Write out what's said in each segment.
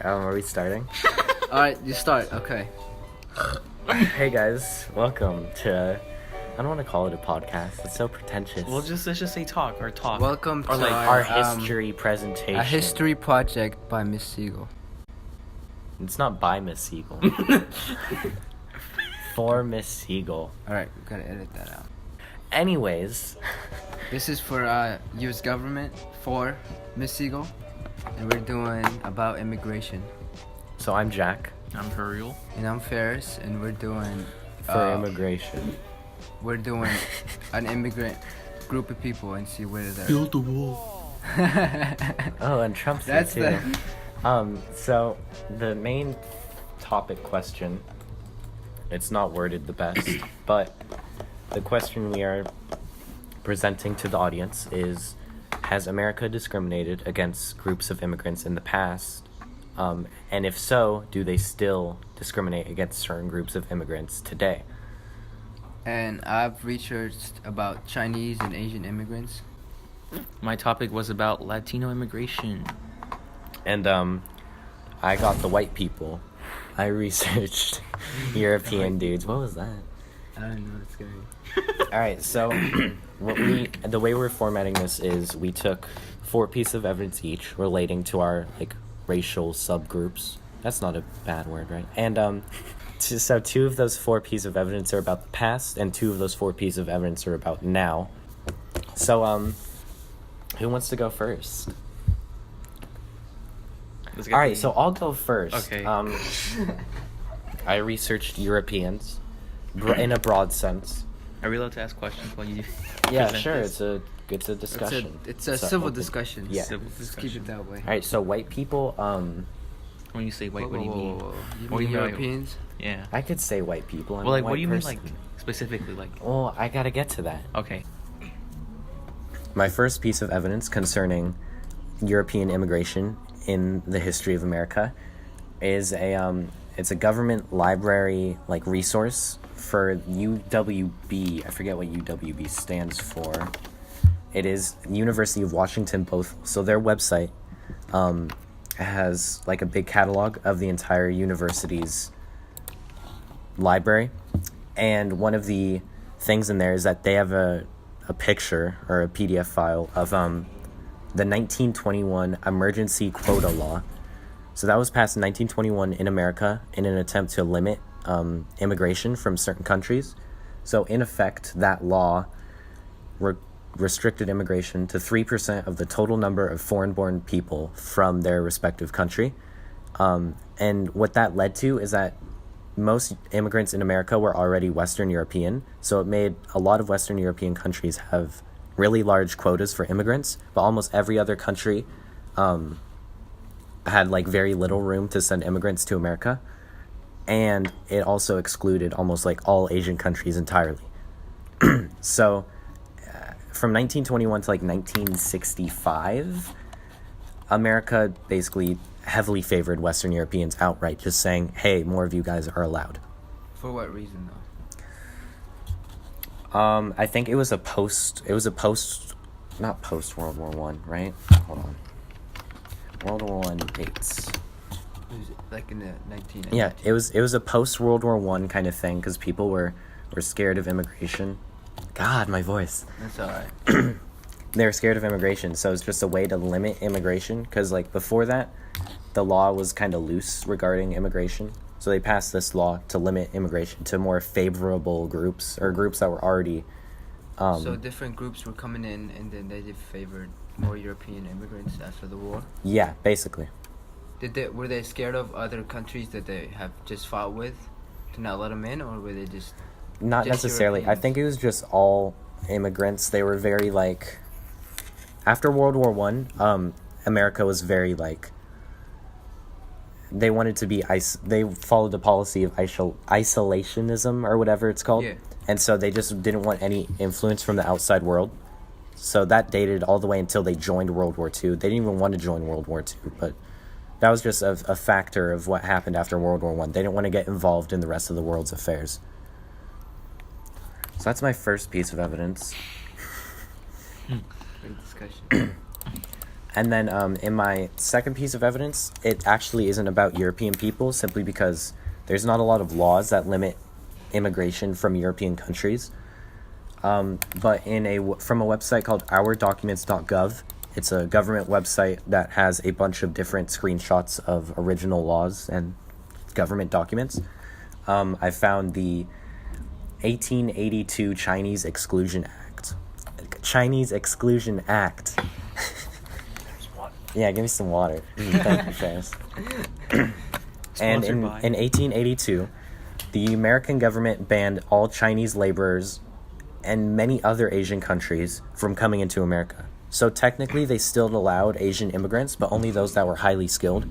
Are we starting? Alright, you start. Okay. Hey guys, welcome to. I don't want to call it a podcast. It's so pretentious. Let's just say talk. Welcome Or to like Our history presentation. a history project by Miss Siegel. It's not by Miss Siegel. For Miss Siegel. Alright, we gotta edit that out. Anyways, This is for U.S. government for Miss Siegel, and we're doing about immigration. so I'm Jack I'm Huriel. And I'm Ferris, and we're doing for immigration. We're doing an immigrant group of people and see where they're. Build the wall. Oh, and Trump's here That's too. the. So the main topic question, it's not worded the best, but the question we are presenting to the audience is, has America discriminated against groups of immigrants in the past? And if so, do they still discriminate against certain groups of immigrants today? And I've researched about Chinese and Asian immigrants. My topic was about Latino immigration. And I got the white people. I researched European dudes. What was that? I don't know what's going. All right, so the way we're formatting this is we took 4 pieces of evidence each relating to our racial subgroups. That's not a bad word, right? And so 2 of those 4 pieces of evidence are about the past, and 2 of those 4 pieces of evidence are about now. So who wants to go first? All right, so I'll go first. Okay. I researched Europeans in a broad sense. Are we allowed to ask questions while you? Yeah, present sure. this? It's a discussion. It's a civil open- discussion. Yeah. Civil Let's discussion. keep it that way. All right, so white people. When you say white, what do you mean? You What do mean you mean by- Europeans? Yeah. I could say white people. I'm Well, a like, what white do you mean, person. specifically, Well, I gotta get to that. Okay. My first piece of evidence concerning European immigration in the history of America is it's a government library resource for UWB. I forget what UWB stands for. It is University of Washington Both. So their website has a big catalog of the entire university's library, and one of the things in there is that they have a picture or a PDF file of the 1921 emergency quota law. So that was passed in 1921 in America in an attempt to limit immigration from certain countries. So in effect, that law restricted immigration to 3% of the total number of foreign-born people from their respective country. And what that led to is that most immigrants in America were already Western European, so it made a lot of Western European countries have really large quotas for immigrants, but almost every other country had very little room to send immigrants to America. And it also excluded almost all Asian countries entirely. So from 1921 to 1965, America basically heavily favored Western Europeans outright, just saying, hey, more of you guys are allowed. For what reason, though? I think it was not post World War One, right? Hold on. World War One dates. Was it in the 1980s? Yeah, it was a post World War One kind of thing because people were scared of immigration. God, my voice. That's alright. They were scared of immigration, so it's just a way to limit immigration. Because before that, the law was kind of loose regarding immigration. So they passed this law to limit immigration to more favorable groups or groups that were already. So different groups were coming in, and then they favored more European immigrants after the war. Yeah, basically. Were they scared of other countries that they have just fought with to not let them in, or were they just? Not Just necessarily. I Europeans. think it was just all immigrants. They were very after World War One, America was very they wanted to be they followed the policy of isolationism or whatever it's called. Yeah. And so they just didn't want any influence from the outside world. So that dated all the way until they joined World War II. They didn't even want to join World War II, but that was just a factor of what happened after World War I. They didn't want to get involved in the rest of the world's affairs. So that's my first piece of evidence. Great discussion. And then in my second piece of evidence, it actually isn't about European people, simply because there's not a lot of laws that limit immigration from European countries. But from a website called ourdocuments.gov, it's a government website that has a bunch of different screenshots of original laws and government documents. I found the 1882 Chinese Exclusion Act. Chinese Exclusion Act. Yeah, give me some water. Thank you, Ferris. And in 1882, the American government banned all Chinese laborers and many other Asian countries from coming into America. So technically, they still allowed Asian immigrants, but only those that were highly skilled.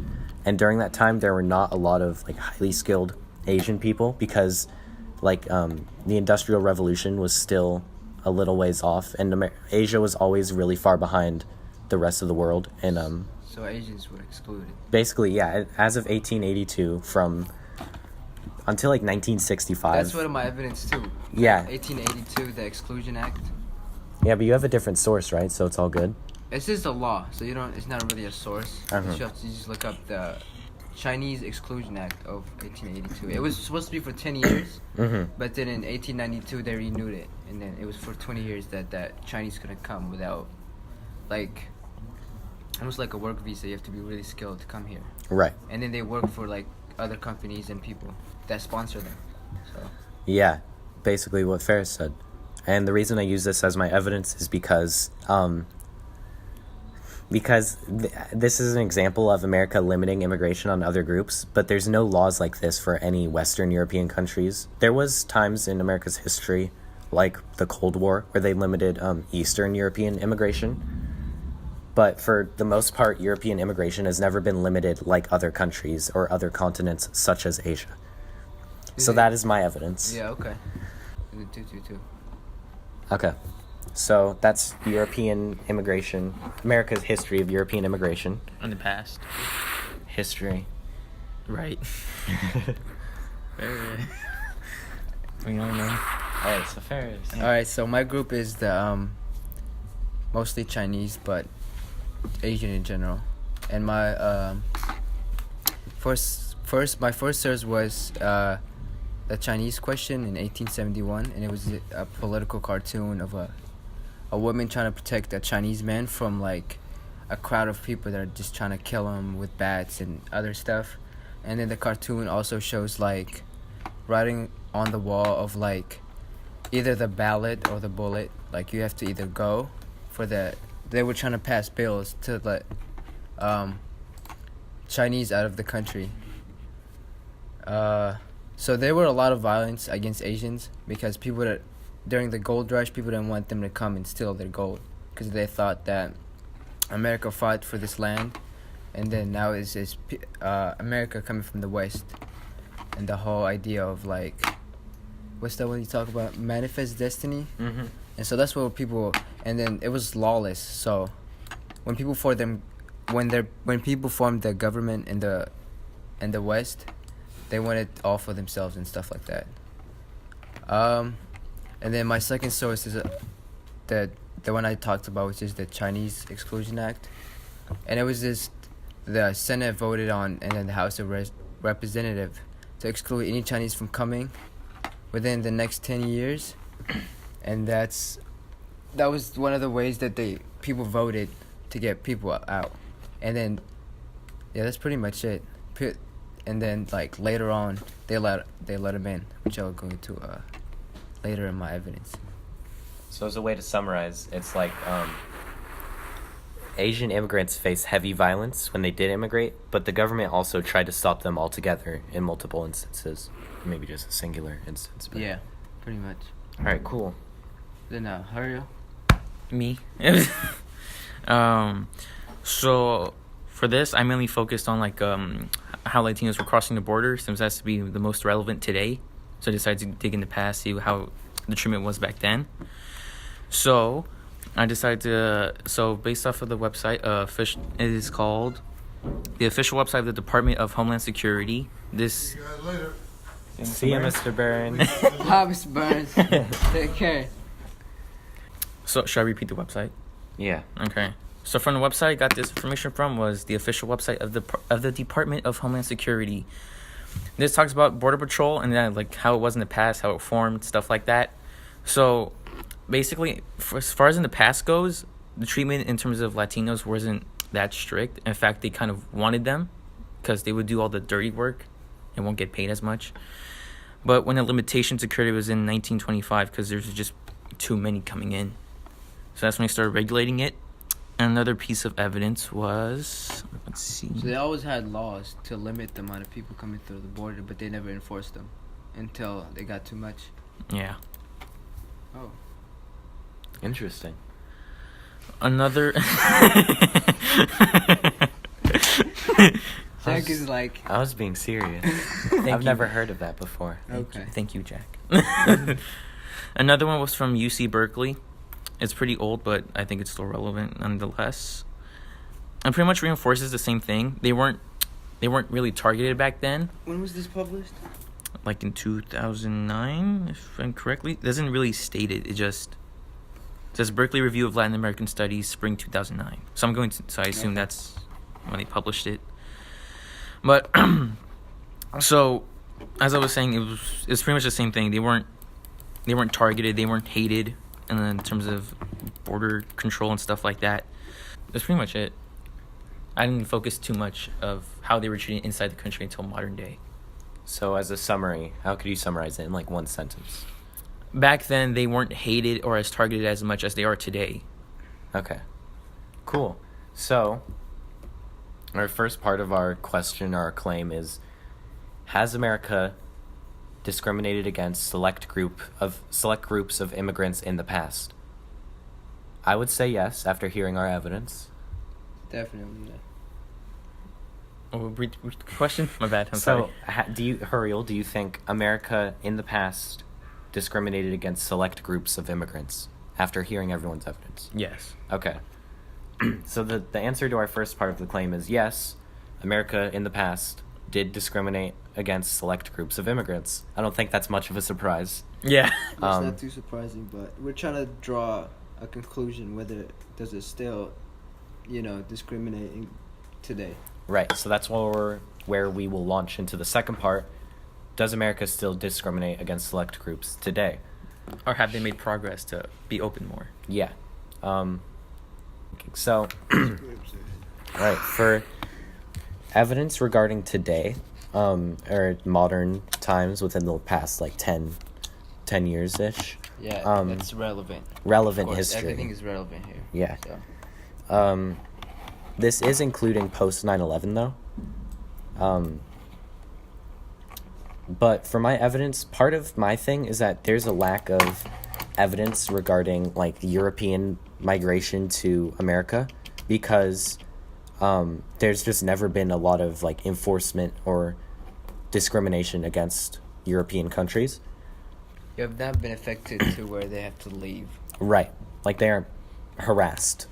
And during that time, there were not a lot of highly skilled Asian people because the Industrial Revolution was still a little ways off, and Asia was always really far behind the rest of the world. And so Asians were excluded. Basically, yeah, as of 1882 until 1965. That's one of my evidence too. Yeah. 1882, the Exclusion Act. Yeah, but you have a different source, right? So it's all good. It's just a law, so it's not really a source. Uh-huh. You have to just look up the Chinese Exclusion Act of 1882. It was supposed to be for 10 years, but then in 1892 they renewed it, and then it was for 20 years that Chinese couldn't come without, almost like a work visa. You have to be really skilled to come here. Right. And then they work for other companies and people that sponsor them. So. Yeah, basically what Ferris said. And the reason I use this as my evidence is because this is an example of America limiting immigration on other groups, but there's no laws like this for any Western European countries. There was times in America's history, like the Cold War, where they limited Eastern European immigration. But for the most part, European immigration has never been limited like other countries or other continents such as Asia. So that is my evidence. Yeah, okay. And then 222. Okay. So that's European immigration, America's history of European immigration. In the past. History. Right. We don't know. Alright, so Ferris. Alright, so my group is the mostly Chinese, but Asian in general. And my first source was the Chinese question in 1871, and it was a political cartoon of a woman trying to protect a Chinese man from a crowd of people that are just trying to kill him with bats and other stuff. And then the cartoon also shows writing on the wall of either the ballot or the bullet. You have to either go for they were trying to pass bills to let Chinese out of the country. So there were a lot of violence against Asians because during the gold rush, people didn't want them to come and steal their gold because they thought that America fought for this land, and then now it's America coming from the West, and the whole idea of what's that one you talk about? Manifest destiny. Mm-hmm. And so that's what people, and then it was lawless. So when people when people formed the government in the West, they wanted all for themselves and stuff like that. And then my second source is the one I talked about, which is the Chinese Exclusion Act, and it was just the Senate voted on, and then the House of Representatives to exclude any Chinese from coming within the next 10 years, and that was one of the ways that people voted to get people out, and then that's pretty much it. And then later on they let him in, which I'll go into later in my evidence. So as a way to summarize, it's Asian immigrants face heavy violence when they did immigrate, but the government also tried to stop them altogether in multiple instances. Maybe just a singular instance. But... Yeah, pretty much. All right, cool. Then Huriel. Me. So for this, I mainly focused on how Latinos were crossing the border, since that's to be the most relevant today. So I decided to dig in the past, see how the treatment was back then. So I decided to, based off of the website, it is called the official website of the Department of Homeland Security. This. See you guys later. See you, Mr. Burns. Hi, Mr. Burns. Take care. So should I repeat the website? Yeah. Okay. So from the website I got this information from was the official website of the Department of Homeland Security. This talks about Border Patrol and then like how it was in the past, how it formed, stuff like that. So basically, as far as in the past goes, the treatment in terms of Latinos wasn't that strict. In fact, they kind of wanted them because they would do all the dirty work and won't get paid as much. But when the limitations occurred, it was in 1925 because there's just too many coming in. So that's when they started regulating it. Another piece of evidence was, let's see. So they always had laws to limit the amount of people coming through the border, but they never enforced them until they got too much. Yeah. Oh. Interesting. Another. Jack is like. I was being serious. Thank I've you. never heard of that before. Okay. Thank you, Jack. Another one was from UC Berkeley. It's pretty old, but I think it's still relevant nonetheless. And pretty much reinforces the same thing. They weren't really targeted back then. When was this published? Like in 2009, if I'm correctly. It doesn't really state it. It just says Berkeley Review of Latin American Studies, spring 2009. So I assume that's when they published it. But so as I was saying, it's pretty much the same thing. They weren't targeted. They weren't hated. And then in terms of border control and stuff like that, that's pretty much it. I didn't focus too much of how they were treated inside the country until modern day. So as a summary, how could you summarize it in like one sentence? Back then, they weren't hated or as targeted as much as they are today. Okay. Cool. So our first part of our question, our claim is, has America discriminated against select groups of immigrants in the past? I would say yes after hearing our evidence. Definitely, yeah. Oh, read the question? My bad. I'm sorry. Huriel, do you think America in the past discriminated against select groups of immigrants after hearing everyone's evidence? Yes. Okay. So the answer to our first part of the claim is yes, America in the past did discriminate against select groups of immigrants. I don't think that's much of a surprise. Yeah. It's not too surprising, but we're trying to draw a conclusion whether does it still, discriminating today. Right, so that's where we will launch into the second part. Does America still discriminate against select groups today? Or have they made progress to be open more? Yeah. So, right, for evidence regarding today, or modern times within the past, 10 years-ish. Yeah, that's relevant. Relevant Of course, history. everything is relevant here. Yeah. So. This is including post 9/11 though. But for my evidence, part of my thing is that there's a lack of evidence regarding European migration to America because there's just never been a lot of enforcement or discrimination against European countries. You have not been affected to where they have to leave. Right. They aren't harassed.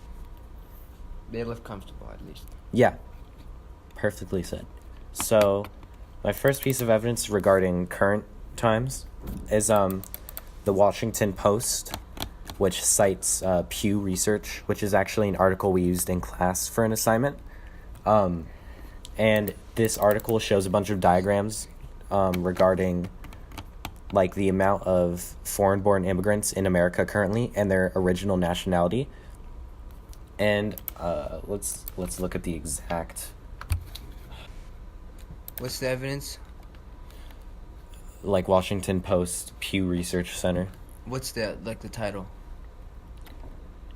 They live comfortable, at least. Yeah. Perfectly said. So, my first piece of evidence regarding current times is the Washington Post, which cites Pew Research, which is actually an article we used in class for an assignment. And this article shows a bunch of diagrams regarding the amount of foreign-born immigrants in America currently and their original nationality. And let's look at the exact. What's the evidence? Washington Post Pew Research Center. What's the title?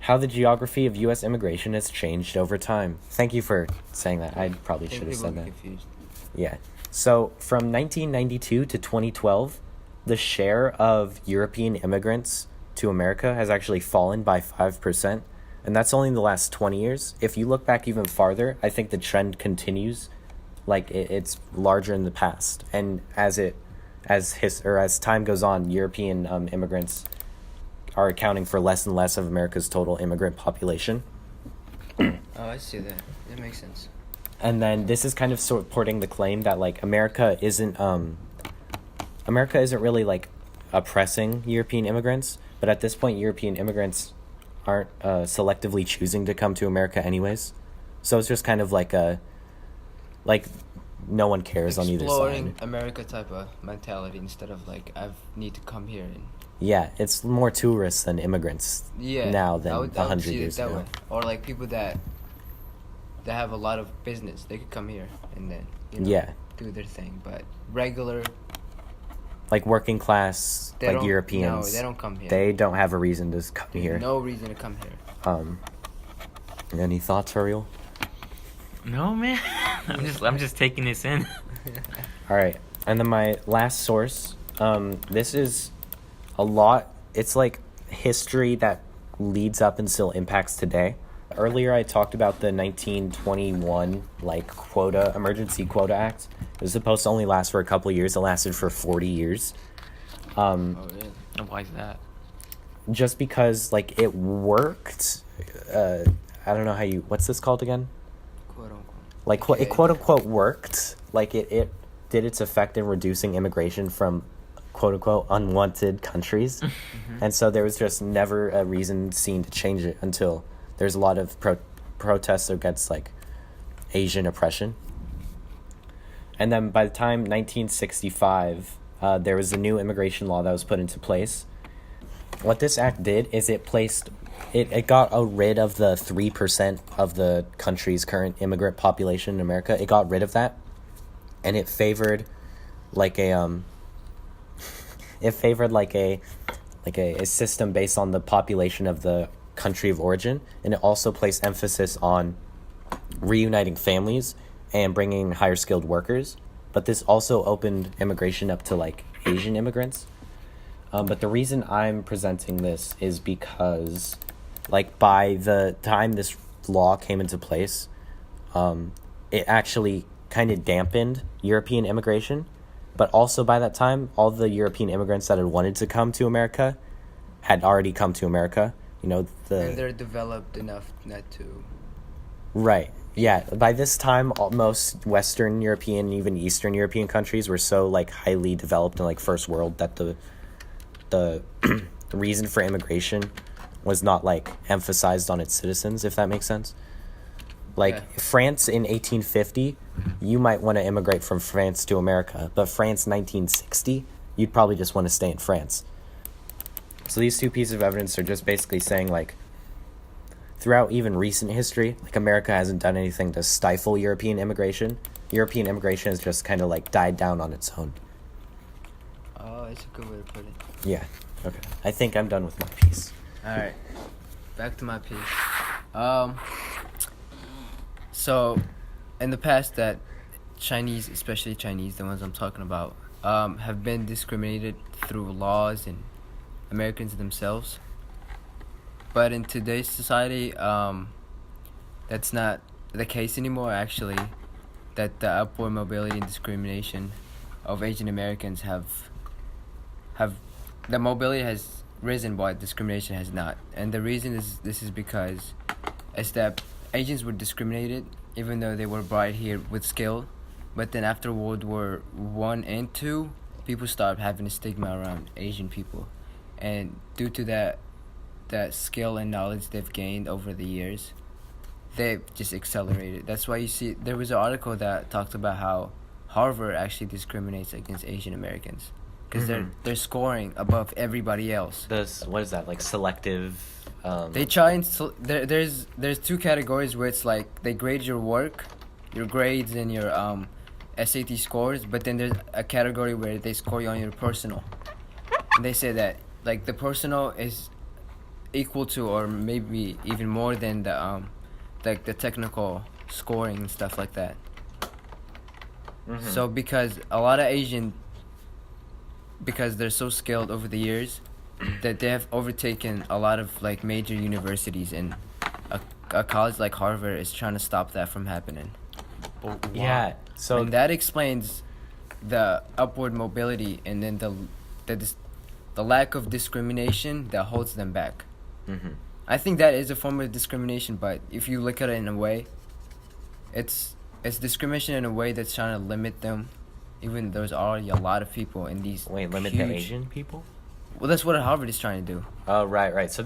How the geography of U.S. immigration has changed over time. Thank you for saying that. I probably should have said that. Confused. Yeah. So from 1992 to 2012, the share of European immigrants to America has actually fallen by 5%. And that's only in the last 20 years. If you look back even farther, I think the trend continues. It's larger in the past. And as time goes on, European immigrants are accounting for less and less of America's total immigrant population. Oh, I see that. That makes sense. And then this is kind of supporting the claim that America isn't really oppressing European immigrants, but at this point European immigrants aren't selectively choosing to come to America anyways. So it's just kind of like no one cares on either Exploring side. America type of mentality instead of like I need to come here and Yeah, it's more tourists than immigrants now than I would 100 see it years that ago. way. Or like people that have a lot of business, they could come here and then Yeah. do their thing. But regular, Like working class, they like don't, Europeans, no, they don't come here. they don't have a reason to come here. No reason to come here. Any thoughts, Huriel? No, man. I'm just taking this in. All right, and then my last source. This is a lot. It's like history that leads up and still impacts today. Earlier, I talked about the 1921 Emergency Quota Act. It was supposed to only last for a couple of years. It lasted for 40 years. Oh really? And why is that? Just because it worked. I don't know what's this called again? Quote unquote. It quote unquote worked. It did its effect in reducing immigration from quote unquote unwanted countries. And so there was just never a reason seen to change it until there's a lot of protests against Asian oppression. And then by the time 1965, there was a new immigration law that was put into place. What this act did is it got rid of the 3% of the country's current immigrant population in America. It got rid of that, and it favored a system based on the population of the country of origin, and it also placed emphasis on reuniting families and bringing higher skilled workers. But this also opened immigration up to Asian immigrants. But the reason I'm presenting this is because by the time this law came into place, it actually kind of dampened European immigration. But also by that time, all the European immigrants that had wanted to come to America had already come to America. And they're developed enough not to. Right. Yeah. By this time, most Western European, even Eastern European countries were so highly developed and first world that the reason for immigration was not emphasized on its citizens, if that makes sense. France in 1850, you might want to immigrate from France to America, but France 1960, you'd probably just want to stay in France. So these two pieces of evidence are just basically saying throughout even recent history, America hasn't done anything to stifle European immigration. European immigration has just kind of died down on its own. Oh, that's a good way to put it. Yeah. Okay. I think I'm done with my piece. All right, back to my piece. So, in the past, that Chinese, especially Chinese, the ones I'm talking about, have been discriminated through laws and Americans themselves. But in today's society, that's not the case anymore. Actually, that the upward mobility and discrimination of Asian Americans have the mobility has risen, while discrimination has not. And the reason is because that Asians were discriminated even though they were brought here with skill, but then after World War I and II, people started having a stigma around Asian people, and due to that skill and knowledge they've gained over the years, they've just accelerated. That's why you see there was an article that talked about how Harvard actually discriminates against Asian Americans because they're scoring above everybody else. What is that, selective? They try and there's two categories where it's they grade your work, your grades and your SAT scores, but then there's a category where they score you on your personal, and they say that the personal is equal to or maybe even more than the technical scoring and stuff like that. So because a lot of Asian, because they're so skilled over the years, that they have overtaken a lot of major universities, and a college like Harvard is trying to stop that from happening. Yeah. So and that explains the upward mobility, and then the lack of discrimination that holds them back. I think that is a form of discrimination, but if you look at it in a way, it's discrimination in a way that's trying to limit them, even there's already a lot of people in these. Wait, limit the Asian people? Well, that's what Harvard is trying to do. Oh, right. So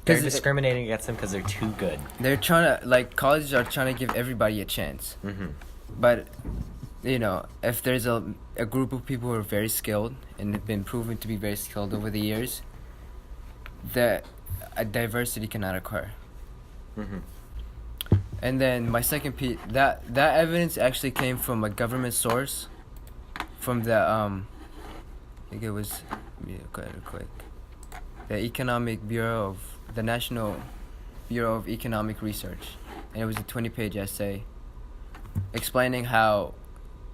They're 'Cause discriminating against them because they're too good. they're trying to, like, colleges are trying to give everybody a chance. Mm-hmm. But, you know, if there's a group of people who are very skilled and have been proven to be very skilled over the years, that a diversity cannot occur. Mm-hmm. And then my second piece, that evidence actually came from a government source, from the I think it was, let me go ahead quick, the National Bureau of Economic Research, and it was a 20-page essay explaining how,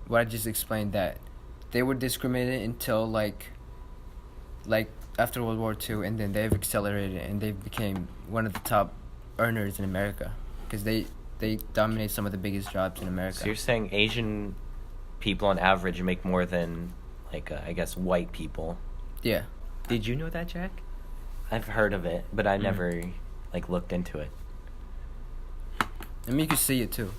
what I just explained, that they were discriminated until like after World War II, and then they've accelerated and they became one of the top earners in America because they dominate some of the biggest jobs in America. So you're saying Asian people on average make more than, like, I guess, white people? Yeah. Did you know that, Jack? I've heard of it, but I never, like, looked into it. I mean, you can see it too.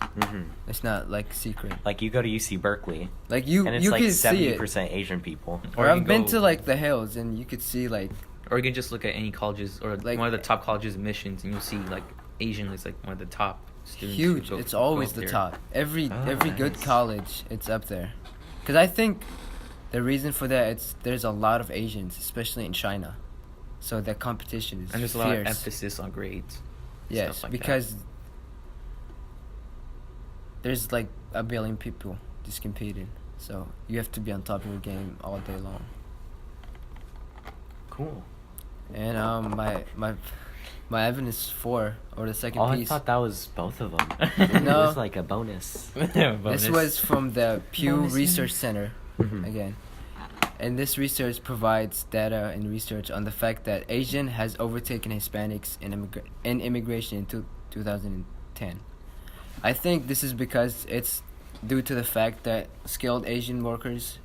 Mm-hmm. It's not like secret. Like, you go to UC Berkeley, Like you and it's you like can see it. 70% Asian people. Or you I've can been go- to like the hills, and you could see like Or you can just look at any colleges or Like- one of the top colleges admissions, and you'll see like Asian is like one of the top students. who huge. go- It's go always up the there. top. Every Oh, good nice. college, it's up there. Because I think the reason for that, there's a lot of Asians, especially in China, so the competition is And there's a fierce. lot of emphasis on grades. Yes, stuff like that. because there's like a billion people just competing, so you have to be on top of your game all day long. Cool. And my evidence 4, or the second Oh, I piece. thought that was both of them. No. It was like a bonus. This was from the Pew Bonus Research Center Mhm. again. And this research provides data and research on the fact that Asian has overtaken Hispanics in immigration in 2010. I think this is because it's due to the fact that skilled Asian workers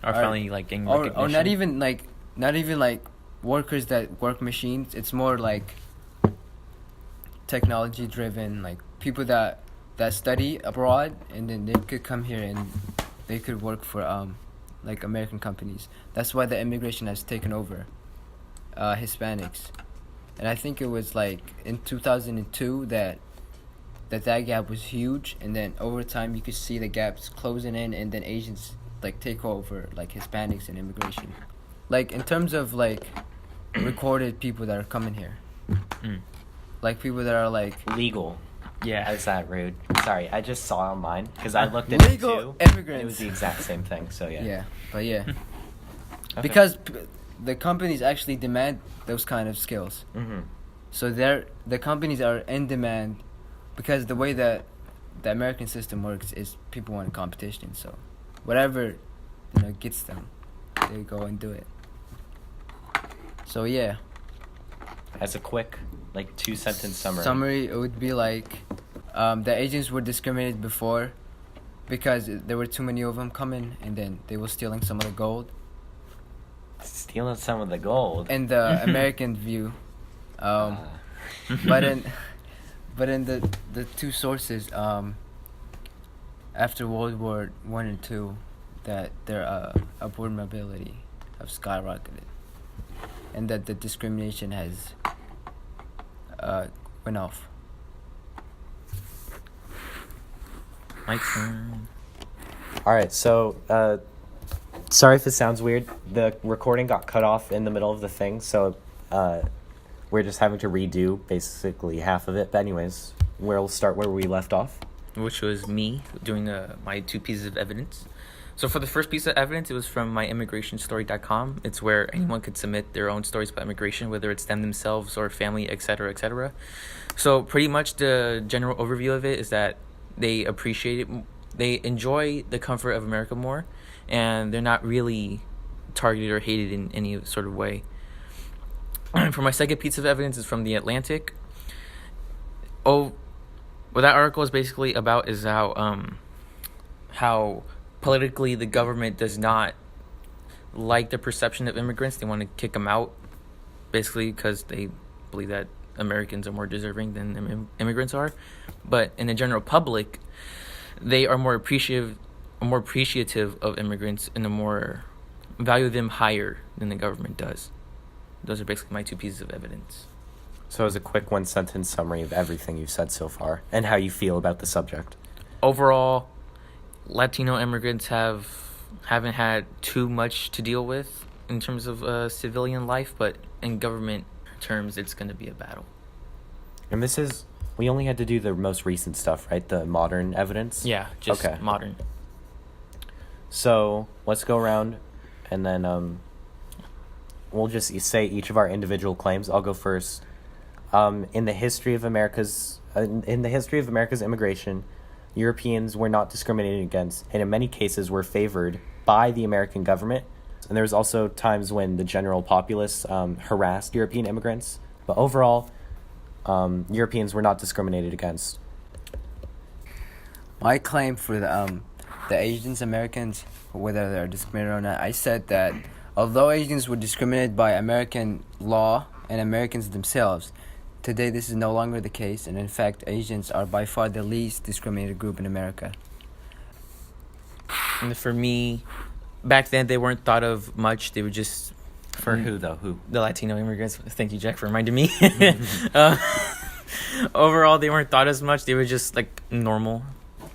Are finally like getting or recognition. not even like workers that work machines. It's more like technology driven, like people that study abroad, and then they could come here and they could work for like American companies. That's why the immigration has taken over Hispanics. And I think it was like in 2002 that gap was huge, and then over time you could see the gaps closing in, and then Asians like take over like Hispanics in immigration. Like in terms of like recorded people that are coming here. Mm. Like people that are like Legal. Yeah. Is that rude? Sorry, I just saw online because I looked into it legal too. And it immigrants. was the exact same thing. So yeah. Yeah, but yeah. Okay. Because the companies actually demand those kind of skills. Mm-hmm. So the companies are in demand because the way that the American system works is people want competition. So whatever gets them, they go and do it. So yeah. As a quick, like, 2-sentence Summary, it would be like the agents were discriminated before because there were too many of them coming, and then they were stealing some of the gold. Stealing some of the gold. In the American view, but in the two sources, after World War I and II, that their upward mobility have skyrocketed, and that the discrimination has went off. My turn. All right, so sorry if it sounds weird. The recording got cut off in the middle of the thing, so we're just having to redo basically half of it. But anyways, we'll start where we left off. Which was me doing my 2 pieces of evidence. So for the first piece of evidence, it was from my immigrationstory.com. It's where anyone could submit their own stories about immigration, whether it's them themselves or family, etc., etc. So pretty much the general overview of it is that they appreciate it. They enjoy the comfort of America more, and they're not really targeted or hated in any sort of way. For my second piece of evidence is from The Atlantic. What that article is basically about is how politically the government does not like the perception of immigrants. They want to kick them out, basically because they believe that Americans are more deserving than immigrants are. But in the general public, they are more appreciative of immigrants and more value them higher than the government does. Those are basically my 2 pieces of evidence. So as a quick one-sentence summary of everything you've said so far and how you feel about the subject. Overall, Latino immigrants haven't had too much to deal with in terms of civilian life, but in government terms, it's going to be a battle. And we only had to do the most recent stuff, right? The modern evidence? Yeah, just Okay. modern. So let's go around and then we'll just say each of our individual claims. I'll go first. In the history of America's immigration, Europeans were not discriminated against, and in many cases were favored by the American government. And there was also times when the general populace harassed European immigrants. But overall, Europeans were not discriminated against. My claim for the Asians Americans, whether they're discriminated or not, I said that although Asians were discriminated by American law and Americans themselves, today this is no longer the case, and in fact Asians are by far the least discriminated group in America. And for me, back then they weren't thought of much. They were just For who, though? Who? the Latino immigrants. Thank you, Jack, for reminding me. Overall, they weren't thought as much. They were just like normal.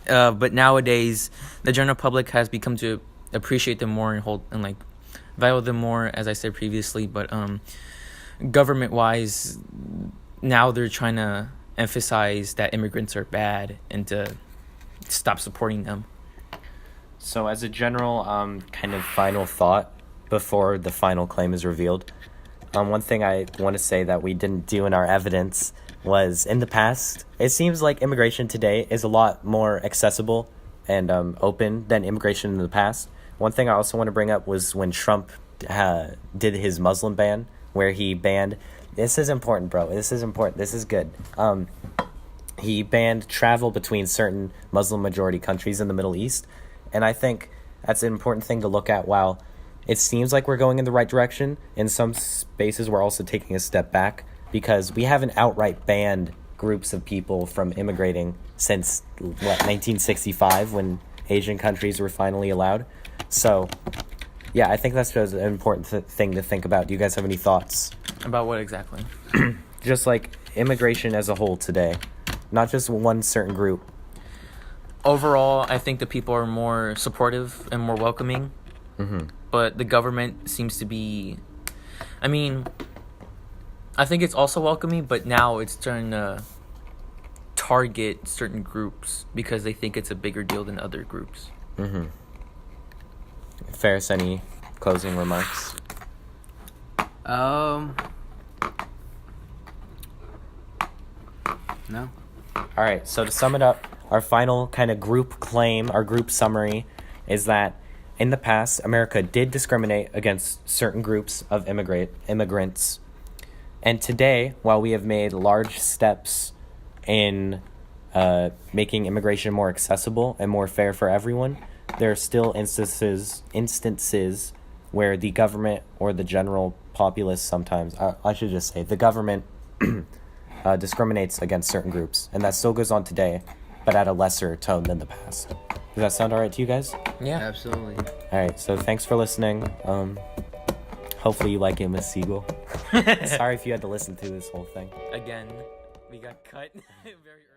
But nowadays, the general public has become to appreciate them more and like value them more, as I said previously. But government-wise, now they're trying to emphasize that immigrants are bad and to stop supporting them. So as a general kind of final thought before the final claim is revealed, one thing I want to say that we didn't do in our evidence was in the past, it seems like immigration today is a lot more accessible and open than immigration in the past. One thing I also want to bring up was when Trump did his Muslim ban, where he banned, this is important, bro, this is important, this is good. He banned travel between certain Muslim majority countries in the Middle East. And I think that's an important thing to look at. While it seems like we're going in the right direction, in some spaces we're also taking a step back because we haven't outright banned groups of people from immigrating since, 1965 when Asian countries were finally allowed. So, yeah, I think that's just an important thing to think about. Do you guys have any thoughts? About what exactly? Just like immigration as a whole today, not just one certain group. Overall, I think the people are more supportive and more welcoming. Mm-hmm. But the government seems to be... I mean, I think it's also welcoming, but now it's starting to target certain groups because they think it's a bigger deal than other groups. Mm-hmm. Ferris, any closing remarks? No. All right, so to sum it up, our final kind of group claim, our group summary, is that in the past, America did discriminate against certain groups of immigrants. And today, while we have made large steps in making immigration more accessible and more fair for everyone, there are still instances where the government or the general populace sometimes, I should just say, the government discriminates against certain groups. And that still goes on today, but at a lesser tone than the past. Does that sound all right to you guys? Yeah. Absolutely. All right, so thanks for listening. Hopefully you like it, Miss Siegel. Sorry if you had to listen to this whole thing. Again, we got cut very early.